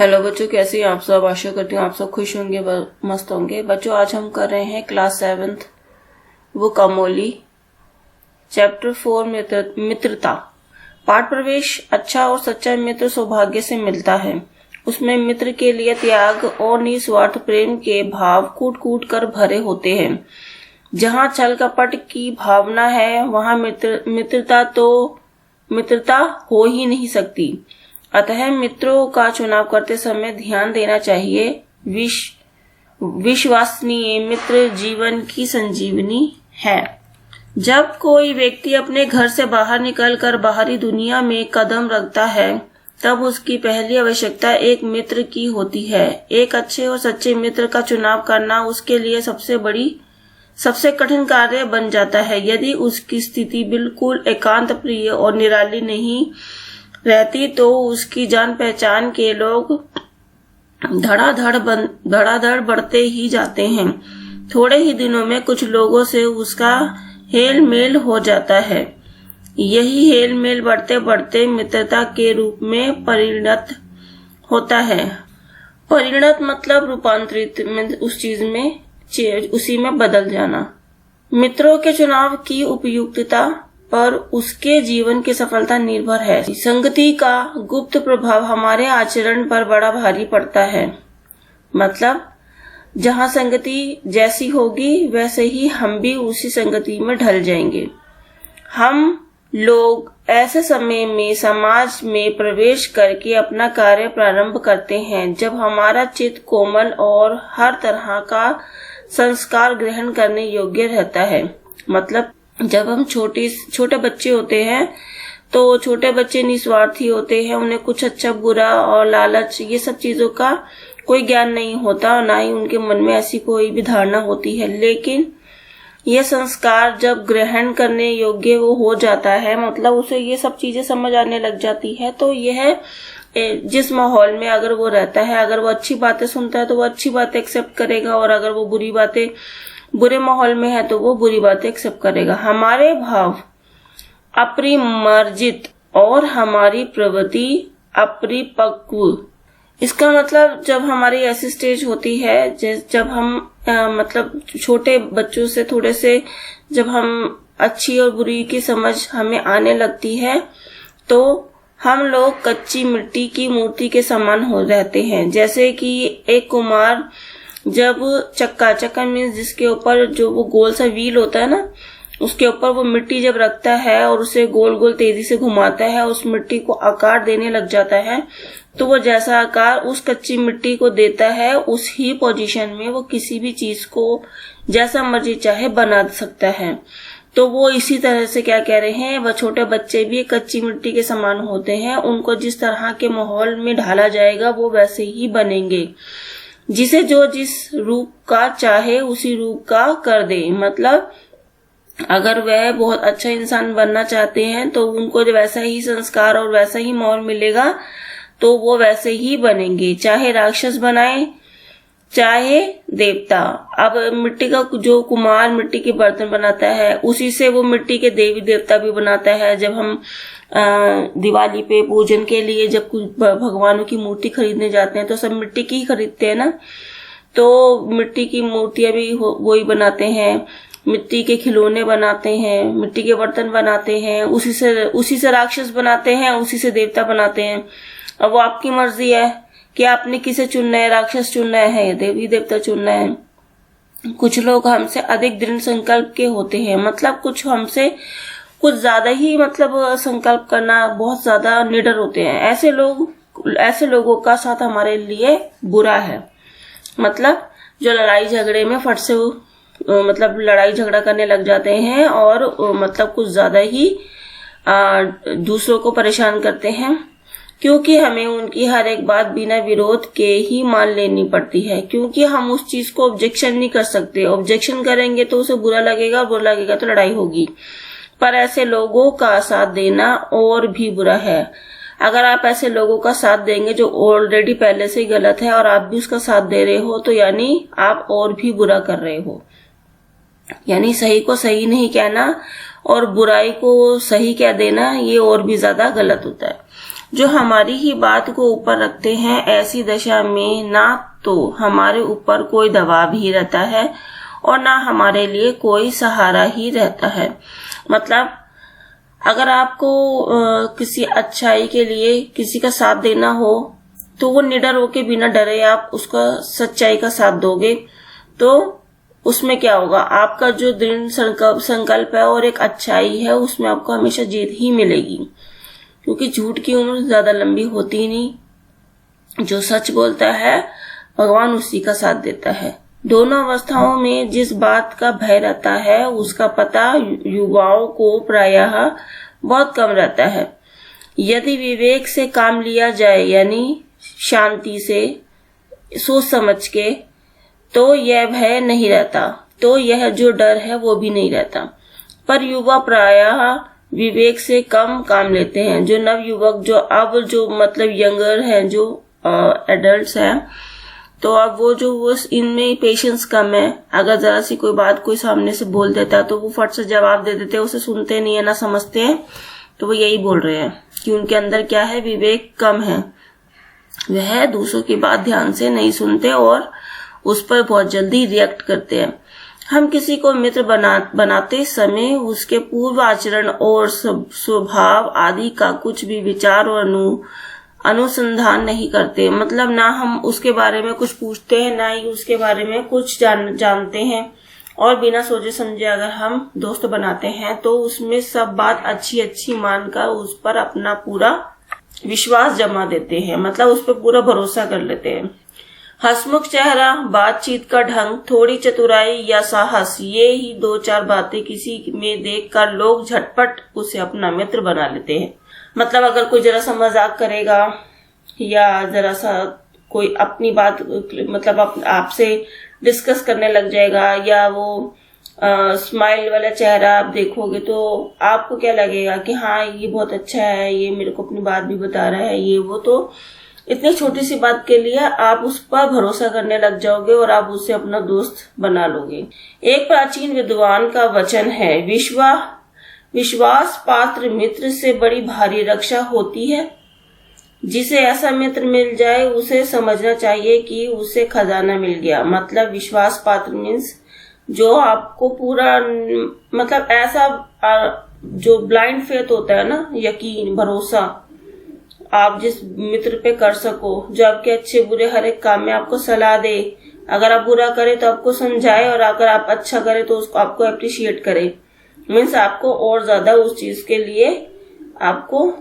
Hello बच्चों, कैसे हैं आप सब। आशा करती हूँ आप सब खुश होंगे, मस्त होंगे। बच्चों, आज हम कर रहे हैं class 7th book Amoli, chapter 4 मित्रता। पाठ प्रवेश। अच्छा और सच्चा मित्र सौभाग्य से मिलता है। उसमें मित्र के लिए त्याग और निस्वार्थ प्रेम के भाव कूट कूट कर भरे होते हैं। जहाँ छल कपट की भावना है वहाँ मित्रता हो ही नहीं सकती। अतः मित्रों का चुनाव करते समय ध्यान देना चाहिए। विश्वसनीय मित्र जीवन की संजीवनी है। जब कोई व्यक्ति अपने घर से बाहर निकलकर बाहरी दुनिया में कदम रखता है तब उसकी पहली आवश्यकता एक मित्र की होती है। एक अच्छे और सच्चे मित्र का चुनाव करना उसके लिए सबसे कठिन कार्य बन जाता है। यदि उसकी स्थिति बिल्कुल एकांत प्रिय और निराली नहीं रहती तो उसकी जान पहचान के लोग धड़ाधड़ बढ़ते ही जाते हैं। थोड़े ही दिनों में कुछ लोगों से उसका हेल मेल हो जाता है। यही हेल मेल बढ़ते बढ़ते मित्रता के रूप में परिणत होता है। परिणत मतलब रूपांतरित, उस चीज में उसी में बदल जाना। मित्रों के चुनाव की उपयुक्तता पर उसके जीवन की सफलता निर्भर है। संगति का गुप्त प्रभाव हमारे आचरण पर बड़ा भारी पड़ता है। मतलब जहाँ संगति जैसी होगी वैसे ही हम भी उसी संगति में ढल जाएंगे। हम लोग ऐसे समय में समाज में प्रवेश करके अपना कार्य प्रारंभ करते हैं जब हमारा चित्त कोमल और हर तरह का संस्कार ग्रहण करने योग्य रहता है। मतलब जब हम छोटे बच्चे होते हैं तो छोटे बच्चे निस्वार्थी होते हैं। उन्हें कुछ अच्छा बुरा और लालच ये सब चीजों का कोई ज्ञान नहीं होता, ना ही उनके मन में ऐसी कोई भी धारणा होती है। लेकिन ये संस्कार जब ग्रहण करने योग्य वो हो जाता है, मतलब उसे ये सब चीजें समझ आने लग जाती है, तो यह जिस माहौल में अगर वो रहता है, अगर वो अच्छी बातें सुनता है तो वो अच्छी बातें एक्सेप्ट करेगा, और अगर वो बुरे माहौल में है तो वो बुरी बातें एक्सेप्ट करेगा। हमारे भाव अपरिमार्जित और हमारी प्रवृत्ति अपरिपक्व। इसका मतलब जब हमारी ऐसी स्टेज होती है जब हम मतलब छोटे बच्चों से थोड़े से जब हम अच्छी और बुरी की समझ हमें आने लगती है तो हम लोग कच्ची मिट्टी की मूर्ति के समान हो रहते हैं। जैसे कि एक कुम्हार जब चक्का मीन्स जिसके ऊपर जो वो गोल सा व्हील होता है ना, उसके ऊपर वो मिट्टी जब रखता है और उसे गोल गोल तेजी से घुमाता है, उस मिट्टी को आकार देने लग जाता है, तो वो जैसा आकार उस कच्ची मिट्टी को देता है उस ही पोजीशन में वो किसी भी चीज को जैसा मर्जी चाहे बना सकता है। तो वो इसी तरह से क्या कह रहे हैं, वह छोटे बच्चे भी कच्ची मिट्टी के समान होते हैं। उनको जिस तरह के माहौल में ढाला जाएगा वो वैसे ही बनेंगे। जिसे जो जिस रूप का चाहे उसी रूप का कर दे। मतलब अगर वह बहुत अच्छा इंसान बनना चाहते हैं तो उनको वैसा ही संस्कार और वैसा ही माहौल मिलेगा तो वो वैसे ही बनेंगे, चाहे राक्षस बनाए चाहे देवता। अब मिट्टी का जो कुम्हार मिट्टी के बर्तन बनाता है उसी से वो मिट्टी के देवी देवता भी बनाता है। जब हम दिवाली पे पूजन के लिए जब कुछ भगवानों की मूर्ति खरीदने जाते हैं तो सब मिट्टी की ही खरीदते हैं ना, तो मिट्टी की मूर्तियां भी वही बनाते हैं, मिट्टी के खिलौने बनाते हैं, मिट्टी के बर्तन बनाते हैं, उसी से राक्षस बनाते हैं, उसी से देवता बनाते हैं। अब वो आपकी मर्जी है कि आपने किसे चुनना है, राक्षस चुनना है या देवी देवता चुनना है। कुछ लोग हमसे अधिक दृढ़ संकल्प के होते हैं, मतलब कुछ हमसे कुछ ज्यादा ही मतलब संकल्प करना बहुत ज्यादा निडर होते हैं। ऐसे लोगों का साथ हमारे लिए बुरा है। मतलब जो लड़ाई झगड़े में फट से मतलब लड़ाई झगड़ा करने लग जाते हैं और मतलब कुछ ज्यादा ही दूसरों को परेशान करते हैं, क्योंकि हमें उनकी हर एक बात बिना विरोध के ही मान लेनी पड़ती है, क्योंकि हम उस चीज को ऑब्जेक्शन नहीं कर सकते। ऑब्जेक्शन करेंगे तो उसे बुरा लगेगा तो लड़ाई होगी। पर ऐसे लोगों का साथ देना और भी बुरा है। अगर आप ऐसे लोगों का साथ देंगे जो ऑलरेडी पहले से ही गलत है और आप भी उसका साथ दे रहे हो तो यानी आप और भी बुरा कर रहे हो। यानी सही को सही नहीं कहना और बुराई को सही कह देना ये और भी ज्यादा गलत होता है। जो हमारी ही बात को ऊपर रखते हैं। ऐसी दशा में ना तो हमारे ऊपर कोई दबाव ही रहता है और ना हमारे लिए कोई सहारा ही रहता है। मतलब अगर आपको किसी अच्छाई के लिए किसी का साथ देना हो तो वो निडर होके बिना डरे आप उसका सच्चाई का साथ दोगे, तो उसमें क्या होगा, आपका जो दृढ़ संकल्प है और एक अच्छाई है उसमें आपको हमेशा जीत ही मिलेगी। क्योंकि झूठ की उम्र ज्यादा लंबी होती नहीं। जो सच बोलता है भगवान उसी का साथ देता है। दोनों अवस्थाओं में जिस बात का भय रहता है उसका पता युवाओं को प्रायः बहुत कम रहता है। यदि विवेक से काम लिया जाए यानी शांति से सोच समझ के, तो यह भय नहीं रहता, तो यह जो डर है वो भी नहीं रहता। पर युवा प्रायः विवेक से कम काम लेते हैं। जो नव युवक जो मतलब यंगर हैं, जो एडल्ट्स हैं, तो अब वो इनमें पेशेंस कम है। अगर जरा सी कोई बात कोई सामने से बोल देता है तो वो फट से जवाब दे देते हैं, उसे सुनते नहीं है ना समझते हैं। तो वो यही बोल रहे हैं कि उनके अंदर क्या है, विवेक कम है। वह दूसरों की बात ध्यान से नहीं सुनते और उस पर बहुत जल्दी रिएक्ट करते हैं। हम किसी को मित्र बनाते समय उसके पूर्व आचरण और स्वभाव आदि का कुछ भी विचार और अनुसंधान नहीं करते। मतलब ना हम उसके बारे में कुछ पूछते हैं, ना ही उसके बारे में कुछ जानते हैं। और बिना सोचे समझे अगर हम दोस्त बनाते हैं तो उसमें सब बात अच्छी मानकर उस पर अपना पूरा विश्वास जमा देते हैं। मतलब उस पर पूरा भरोसा कर लेते हैं। हंसमुख चेहरा, बातचीत का ढंग, थोड़ी चतुराई या साहस, ये ही 2-4 बातें किसी में देखकर लोग झटपट उसे अपना मित्र बना लेते हैं। मतलब अगर कोई जरा सा मजाक करेगा या जरा सा कोई अपनी बात मतलब आपसे डिस्कस करने लग जाएगा, या वो स्माइल वाला चेहरा आप देखोगे तो आपको क्या लगेगा कि हाँ ये बहुत अच्छा है, ये मेरे को अपनी बात भी बता रहा है, ये वो। तो इतनी छोटी सी बात के लिए आप उस पर भरोसा करने लग जाओगे और आप उससे अपना दोस्त बना लोगे। एक प्राचीन विद्वान का वचन है, विश्वास पात्र मित्र से बड़ी भारी रक्षा होती है। जिसे ऐसा मित्र मिल जाए उसे समझना चाहिए कि उसे खजाना मिल गया। मतलब विश्वास पात्र मीन्स जो आपको पूरा मतलब ऐसा जो ब्लाइंड फेथ होता है ना, यकीन भरोसा आप जिस मित्र पे कर सको, जो आपके अच्छे बुरे हर एक काम में आपको सलाह दे। अगर आप बुरा करे तो आपको समझाए और अगर आप अच्छा करे तो उसको आपको अप्रिशिएट करे। मीन्स आपको और ज्यादा उस चीज के लिए आपको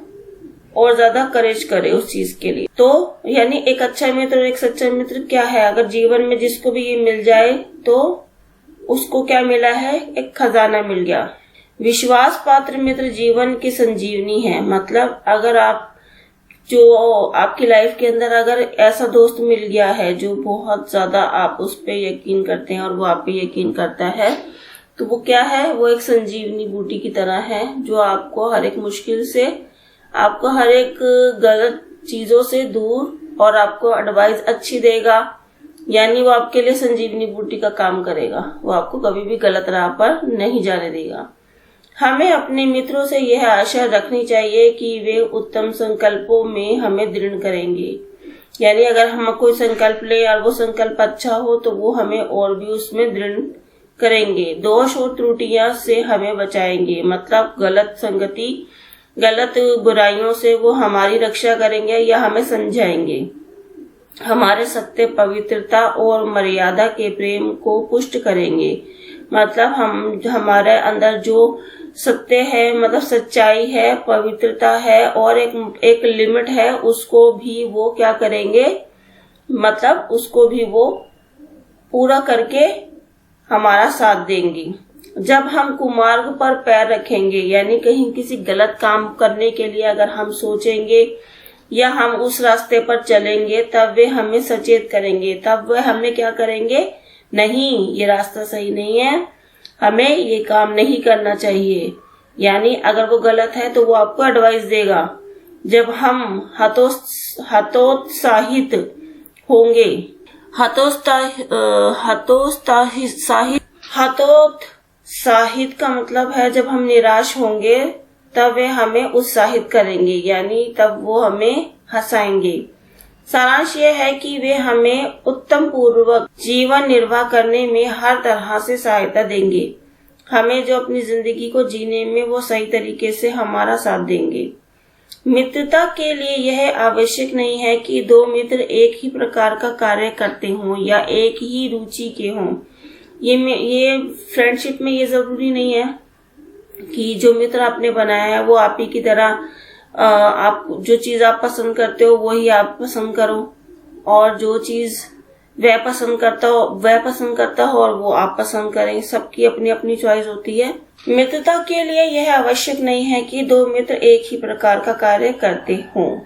और ज्यादा करेज करे उस चीज के लिए। तो यानी एक अच्छा मित्र और एक सच्चा मित्र क्या है, अगर जीवन में जिसको भी ये मिल जाए तो उसको क्या मिला है, एक खजाना मिल गया। विश्वास पात्र मित्र जीवन की संजीवनी है। मतलब अगर आप जो आपकी लाइफ के अंदर अगर ऐसा दोस्त मिल गया है जो बहुत ज्यादा आप उस पे यकीन करते हैं और वो आप पे यकीन करता है, तो वो क्या है, वो एक संजीवनी बूटी की तरह है जो आपको हर एक मुश्किल से, आपको हर एक गलत चीजों से दूर और आपको एडवाइस अच्छी देगा। यानी वो आपके लिए संजीवनी बूटी का काम करेगा। वो आपको कभी भी गलत राह पर नहीं जाने देगा। हमें अपने मित्रों से यह आशा रखनी चाहिए कि वे उत्तम संकल्पों में हमें दृढ़ करेंगे। यानी अगर हम कोई संकल्प ले और वो संकल्प अच्छा हो तो वो हमें और भी उसमें दृढ़ करेंगे। दोष और त्रुटियां से हमें बचाएंगे। मतलब गलत संगति, गलत बुराइयों से वो हमारी रक्षा करेंगे या हमें समझाएंगे। हमारे सत्य, पवित्रता और मर्यादा के प्रेम को पुष्ट करेंगे। मतलब हमारे अंदर जो सत्य है, मतलब सच्चाई है, पवित्रता है और एक लिमिट है, उसको भी वो क्या करेंगे, मतलब उसको भी वो पूरा करके हमारा साथ देंगी। जब हम कुमार्ग पर पैर रखेंगे, यानी कहीं किसी गलत काम करने के लिए अगर हम सोचेंगे या हम उस रास्ते पर चलेंगे, तब वे हमें सचेत करेंगे। तब वे हमें क्या करेंगे, नहीं ये रास्ता सही नहीं है, हमें ये काम नहीं करना चाहिए। यानी अगर वो गलत है तो वो आपको एडवाइस देगा। जब हम हतोत्साहित होंगे, हतोत्साहित का मतलब है जब हम निराश होंगे तब वे हमें उत्साहित करेंगे, यानी तब वो हमें हंसाएंगे। सारांश यह है कि वे हमें उत्तम पूर्वक जीवन निर्वाह करने में हर तरह से सहायता देंगे। हमें जो अपनी जिंदगी को जीने में वो सही तरीके से हमारा साथ देंगे। मित्रता के लिए यह आवश्यक नहीं है कि दो मित्र एक ही प्रकार का कार्य करते हों या एक ही रुचि के हों। ये फ्रेंडशिप में ये जरूरी नहीं है कि जो मित्र आपने बनाया है वो आप ही की तरह आप जो चीज आप पसंद करते हो वही आप पसंद करो, और जो चीज वह पसंद करता हो और वो आप पसंद करें। सबकी अपनी अपनी चॉइस होती है। मित्रता के लिए यह आवश्यक नहीं है कि दो मित्र एक ही प्रकार का कार्य करते हों,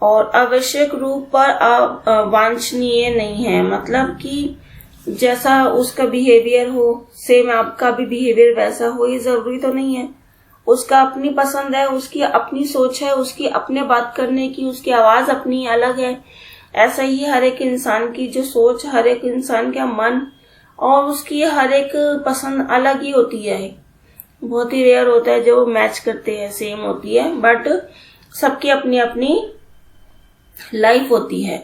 और आवश्यक रूप पर वांछनीय नहीं है। मतलब कि जैसा उसका बिहेवियर हो सेम आपका भी बिहेवियर वैसा हो, ये जरूरी तो नहीं है। उसका अपनी पसंद है, उसकी अपनी सोच है, उसकी अपने बात करने की, उसकी आवाज अपनी अलग है। ऐसा ही हर एक इंसान की जो सोच, हर एक इंसान का मन और उसकी हर एक पसंद अलग ही होती है। बहुत ही रेयर होता है जो मैच करते हैं, सेम होती है, बट सबकी अपनी अपनी लाइफ होती है।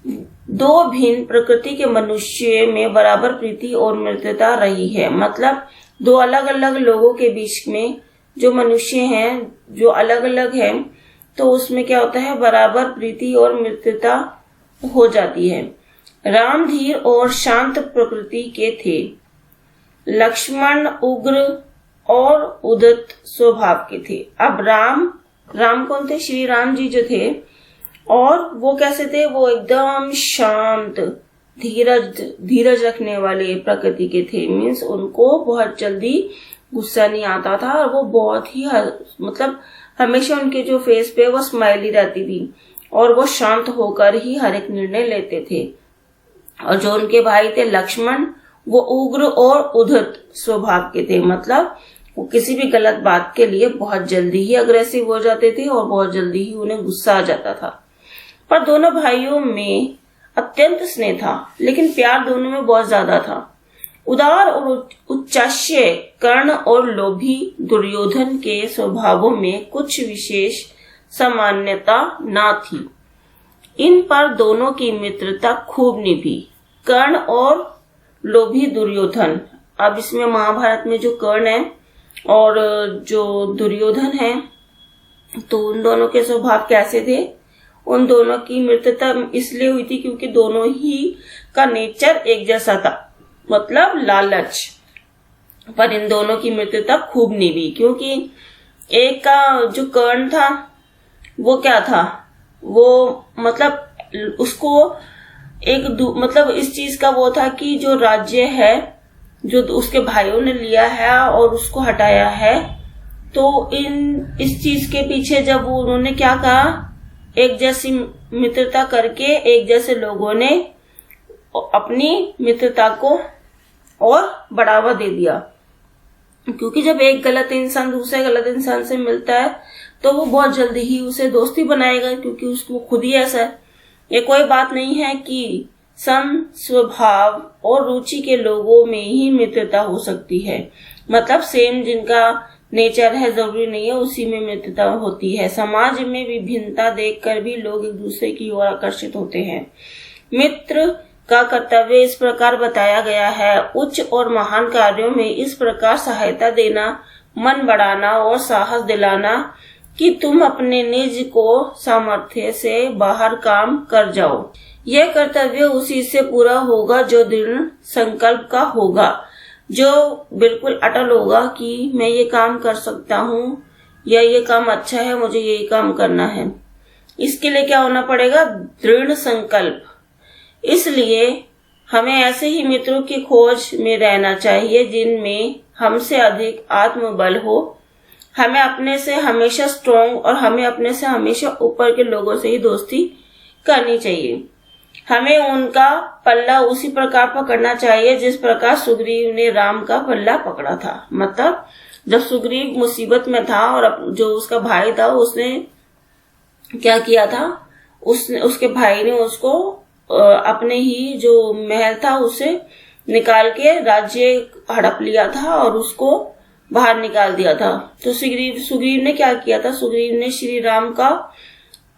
दो भिन्न प्रकृति के मनुष्य में बराबर प्रीति और मित्रता रही है। मतलब दो अलग अलग लोगों के बीच में जो मनुष्य हैं, जो अलग अलग हैं, तो उसमें क्या होता है, बराबर प्रीति और मित्रता हो जाती है। राम धीर और शांत प्रकृति के थे, लक्ष्मण उग्र और उद्यत स्वभाव के थे। अब राम कौन थे? श्री राम जी जो थे, और वो कैसे थे? वो एकदम शांत, धीरज रखने वाले प्रकृति के थे। मीन्स उनको बहुत जल्दी गुस्सा नहीं आता था, और वो बहुत ही मतलब हमेशा उनके जो फेस पे वो स्माइल ही रहती थी, और वो शांत होकर ही हर एक निर्णय लेते थे। और जो उनके भाई थे लक्ष्मण, वो उग्र और उद्धत स्वभाव के थे। मतलब वो किसी भी गलत बात के लिए बहुत जल्दी ही अग्रेसिव हो जाते थे और बहुत जल्दी ही उन्हें गुस्सा आ जाता था। पर दोनों भाइयों में अत्यंत स्नेह था, लेकिन प्यार दोनों में बहुत ज्यादा था। उदार और उच्चाश्य कर्ण और लोभी दुर्योधन के स्वभावों में कुछ विशेष सामान्यता न थी। इन पर दोनों की मित्रता खूब निभी। कर्ण और लोभी दुर्योधन, अब इसमें महाभारत में जो कर्ण है और जो दुर्योधन है, तो उन दोनों के स्वभाव कैसे थे? उन दोनों की मित्रता इसलिए हुई थी क्योंकि दोनों ही का नेचर एक जैसा था, मतलब लालच। पर इन दोनों की मित्रता खूब निभी, क्योंकि एक का जो कर्ण था वो क्या था, वो मतलब उसको मतलब इस चीज का वो था कि जो राज्य है जो उसके भाइयों ने लिया है और उसको हटाया है, तो इस चीज के पीछे जब वो उन्होंने क्या कहा, एक जैसी मित्रता करके एक जैसे लोगों ने अपनी मित्रता को और बढ़ावा दे दिया। क्योंकि जब एक गलत इंसान दूसरे गलत इंसान से मिलता है तो वो बहुत जल्दी ही उसे दोस्ती बनाएगा, क्योंकि उसको खुद ही ऐसा है। ये कोई बात नहीं है कि सम स्वभाव और रुचि के लोगों में ही मित्रता हो सकती है। मतलब सेम जिनका नेचर है, जरूरी नहीं है उसी में मित्रता होती है। समाज में विभिन्नता देखकर भी लोग एक दूसरे की ओर आकर्षित होते हैं। मित्र का कर्तव्य इस प्रकार बताया गया है, उच्च और महान कार्यों में इस प्रकार सहायता देना, मन बढ़ाना और साहस दिलाना कि तुम अपने निज को सामर्थ्य से बाहर काम कर जाओ। यह कर्तव्य उसी से पूरा होगा जो दृढ़ संकल्प का होगा, जो बिल्कुल अटल होगा कि मैं ये काम कर सकता हूँ या ये काम अच्छा है, मुझे यही काम करना है। इसके लिए क्या होना पड़ेगा? दृढ़ संकल्प। इसलिए हमें ऐसे ही मित्रों की खोज में रहना चाहिए जिनमें हमसे अधिक आत्मबल हो। हमें अपने से हमेशा स्ट्रॉन्ग और हमें अपने से हमेशा ऊपर के लोगों से ही दोस्ती करनी चाहिए। हमें उनका पल्ला उसी प्रकार पकड़ना चाहिए जिस प्रकार सुग्रीव ने राम का पल्ला पकड़ा था। मतलब जब सुग्रीव मुसीबत में था और जो उसका भाई था उसने क्या किया था, उसके भाई ने उसको अपने ही जो महल था उसे निकाल के राज्य हड़प लिया था और उसको बाहर निकाल दिया था। तो सुग्रीव ने क्या किया था, सुग्रीव ने श्री राम का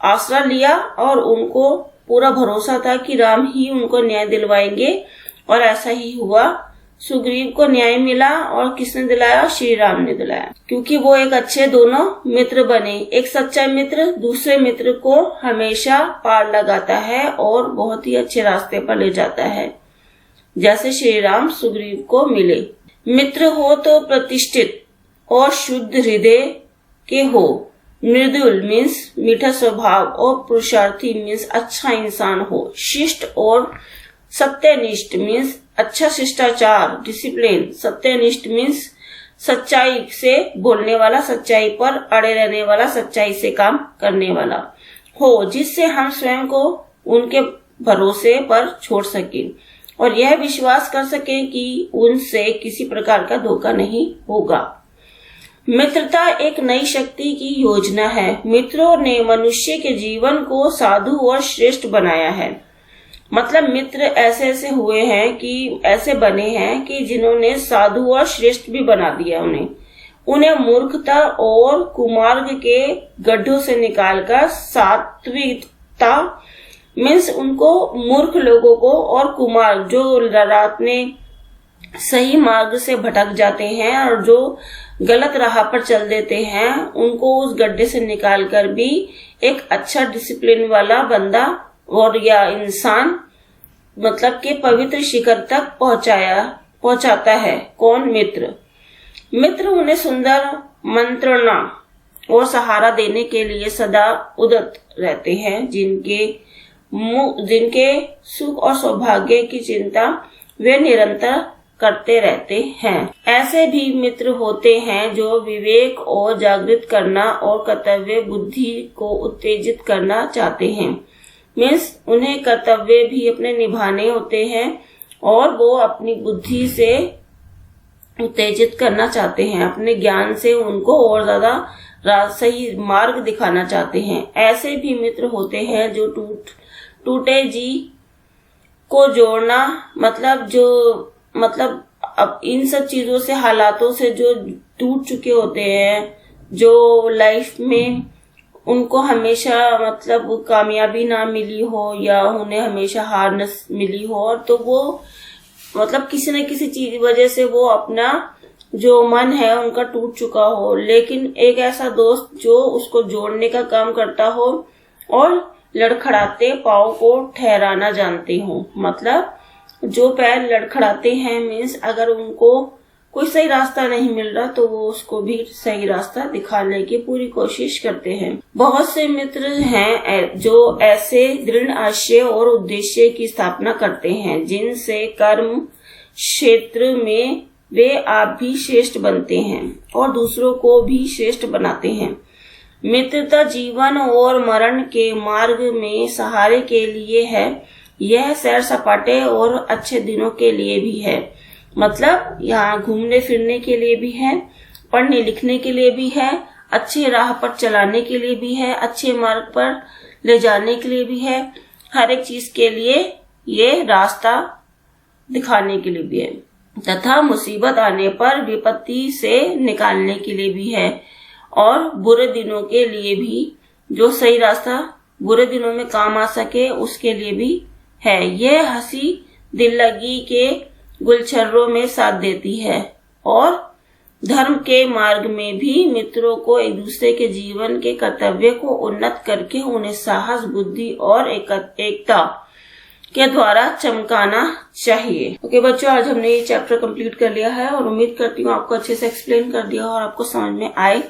आसरा लिया और उनको पूरा भरोसा था कि राम ही उनको न्याय दिलवाएंगे, और ऐसा ही हुआ। सुग्रीव को न्याय मिला और किसने दिलाया, श्री राम ने दिलाया, क्योंकि वो एक अच्छे दोनों मित्र बने। एक सच्चा मित्र दूसरे मित्र को हमेशा पार लगाता है और बहुत ही अच्छे रास्ते पर ले जाता है, जैसे श्री राम सुग्रीव को मिले। मित्र हो तो प्रतिष्ठित और शुद्ध हृदय के हो, मृदुल मीन्स मीठा स्वभाव और पुरुषार्थी मीन्स अच्छा इंसान हो, शिष्ट और सत्यनिष्ठ मीन्स अच्छा शिष्टाचार डिसिप्लिन, सत्यनिष्ठ मीन्स सच्चाई से बोलने वाला, सच्चाई पर अड़े रहने वाला, सच्चाई से काम करने वाला हो, जिससे हम स्वयं को उनके भरोसे पर छोड़ सके और यह विश्वास कर सके कि उनसे किसी प्रकार का धोखा नहीं होगा। मित्रता एक नई शक्ति की योजना है। मित्रों ने मनुष्य के जीवन को साधु और श्रेष्ठ बनाया है। मतलब मित्र ऐसे ऐसे हुए हैं कि ऐसे बने हैं कि जिन्होंने साधु और श्रेष्ठ भी बना दिया उन्हें मूर्खता और कुमार्ग के गड्ढों से निकालकर सात्विकता मीन्स उनको मूर्ख लोगों को और कुमार्ग जो रात में सही मार्ग से भटक जाते हैं और जो गलत राह पर चल देते हैं, उनको उस गड्ढे से निकालकर भी एक अच्छा डिसिप्लिन वाला बंदा और या इंसान मतलब के पवित्र शिखर तक पहुंचाता है। कौन? मित्र। मित्र उन्हें सुंदर मंत्रणा और सहारा देने के लिए सदा उद्यत रहते हैं, जिनके सुख और सौभाग्य की चिंता वे निरंतर करते रहते हैं। ऐसे भी मित्र होते हैं जो विवेक और जागृत करना और कर्तव्य बुद्धि को उत्तेजित करना चाहते हैं। मीन्स उन्हें कर्तव्य भी अपने निभाने होते हैं और वो अपनी बुद्धि से उत्तेजित करना चाहते हैं, अपने ज्ञान से उनको और ज्यादा सही मार्ग दिखाना चाहते हैं। ऐसे भी मित्र होते हैं जो टूटे जी को जोड़ना मतलब अब इन सब चीजों से, हालातों से जो टूट चुके होते हैं, जो लाइफ में उनको हमेशा मतलब कामयाबी ना मिली हो या उन्हें हमेशा हार न मिली हो, तो वो मतलब किसी न किसी चीज वजह से वो अपना जो मन है उनका टूट चुका हो, लेकिन एक ऐसा दोस्त जो उसको जोड़ने का काम करता हो और लड़खड़ाते पाँव को ठहराना जानते हो। मतलब जो पैर लड़खड़ाते हैं मीन्स अगर उनको कोई सही रास्ता नहीं मिल रहा तो वो उसको भी सही रास्ता दिखाने की पूरी कोशिश करते हैं। बहुत से मित्र हैं जो ऐसे दृढ़ आशय और उद्देश्य की स्थापना करते हैं जिनसे कर्म क्षेत्र में वे आप भी श्रेष्ठ बनते हैं और दूसरों को भी श्रेष्ठ बनाते हैं। मित्रता जीवन और मरण के मार्ग में सहारे के लिए है। यह सैर सपाटे और अच्छे दिनों के लिए भी है। मतलब यहाँ घूमने फिरने के लिए भी है, पढ़ने लिखने के लिए भी है, अच्छे राह पर चलाने के लिए भी है, अच्छे मार्ग पर ले जाने के लिए भी है, हर एक चीज के लिए ये रास्ता दिखाने के लिए भी है, तथा मुसीबत आने पर विपत्ति से निकालने के लिए भी है और बुरे दिनों के लिए भी, जो सही रास्ता बुरे दिनों में काम आ सके उसके लिए भी है। यह हंसी दिल लगी के गुलछर्रों में साथ देती है और धर्म के मार्ग में भी मित्रों को एक दूसरे के जीवन के कर्तव्य को उन्नत करके उन्हें साहस, बुद्धि और एकता के द्वारा चमकाना चाहिए। ओके बच्चों, आज हमने ये चैप्टर कंप्लीट कर लिया है और उम्मीद करती हूँ आपको अच्छे से एक्सप्लेन कर दिया और आपको समझ में आए।